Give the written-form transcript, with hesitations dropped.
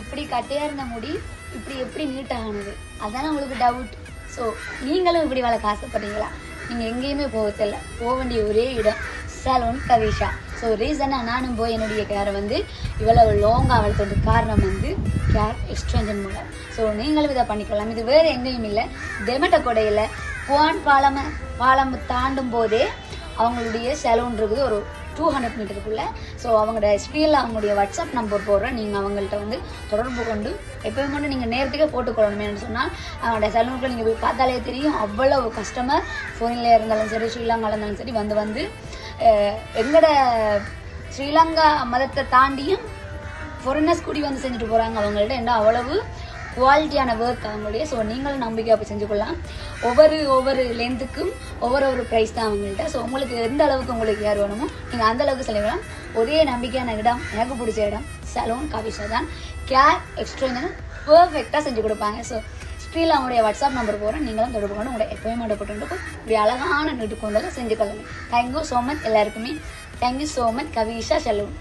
இப்படி கட்டையாக இருந்த முடி இப்படி எப்படி நீட்டானது அதானே உங்களுக்கு டவுட். ஸோ நீங்களும் இப்படி வளர்க்க ஆசைப்படுறீங்களா? நீங்கள் எங்கேயுமே போக வேண்டிய ஒரே இடம் சலூன் கவிஷா. ஸோ ரீசனாக நானும் போய் என்னுடைய கேரை வந்து இவ்வளவு லாங்காக வளர்த்ததுக்கு காரணம் வந்து கேர் எக்ஸ்டென்ஷன் மூலம். ஸோ நீங்களும் இதை பண்ணிக்கலாம். இது வேறு எங்கேயும் இல்லை, தெமட்டக்கொடையில் புவான் பாலம் தாண்டும் போதே அவங்களுடைய சலூன் இருக்குது ஒரு 200 மீட்டருக்குள்ள. ஸோ அவங்களோட ஸ்க்ரீனில் அவங்களுடைய வாட்ஸ்அப் நம்பர் போடுறேன். நீங்கள் அவங்கள்ட்ட வந்து தொடர்பு கொண்டு எப்போயும் கொண்டு நீங்கள் நேரத்துக்கே போட்டுக்கொள்ளணுமேனு சொன்னால் அவங்களோட சலூனுக்குள்ள நீங்கள் போய் பார்த்தாலே தெரியும். அவ்வளவு கஸ்டமர் ஃபோனில் இருந்தாலும் சரி ஸ்ரீலங்காவில் இருந்தாலும் சரி வந்து எங்களோட ஸ்ரீலங்கா மதத்தை தாண்டியும் ஃபாரினர்ஸ் கூடி வந்து செஞ்சுட்டு போகிறாங்க அவங்கள்ட்ட. என்ன அவ்வளவு குவாலிட்டியான ஒர்க் அவங்களுடைய. ஸோ நீங்களும் நம்பிக்கை அப்போ செஞ்சுக்கொள்ளலாம். ஒவ்வொரு லென்த்துக்கும் ஒவ்வொரு ப்ரைஸ் தான் அவங்கள்ட்ட. ஸோ உங்களுக்கு எந்த அளவுக்கு உங்களுக்கு யார் வேணுமோ நீங்கள் அந்த அளவுக்கு செலவிடலாம். ஒரே நம்பிக்கையான இடம், எனக்கு பிடிச்ச இடம் சலூன் கவிஷா தான். கேர் எக்ஸ்ட்ரா பர்ஃபெக்டாக செஞ்சு கொடுப்பாங்க. ஸோ ஸ்க்ரீனில் அவங்களுடைய வாட்ஸ்அப் நம்பர் போகிறேன். நீங்களும் தொடர்பு கொண்டு உங்களுடைய எப்போயுமே போட்டு இப்படி அழகான நெட்டு கொண்டதை செஞ்சு கொள்ளுங்கள். தேங்க்யூ ஸோ மச் எல்லாருக்குமே. Thank you so much Kavisha salon.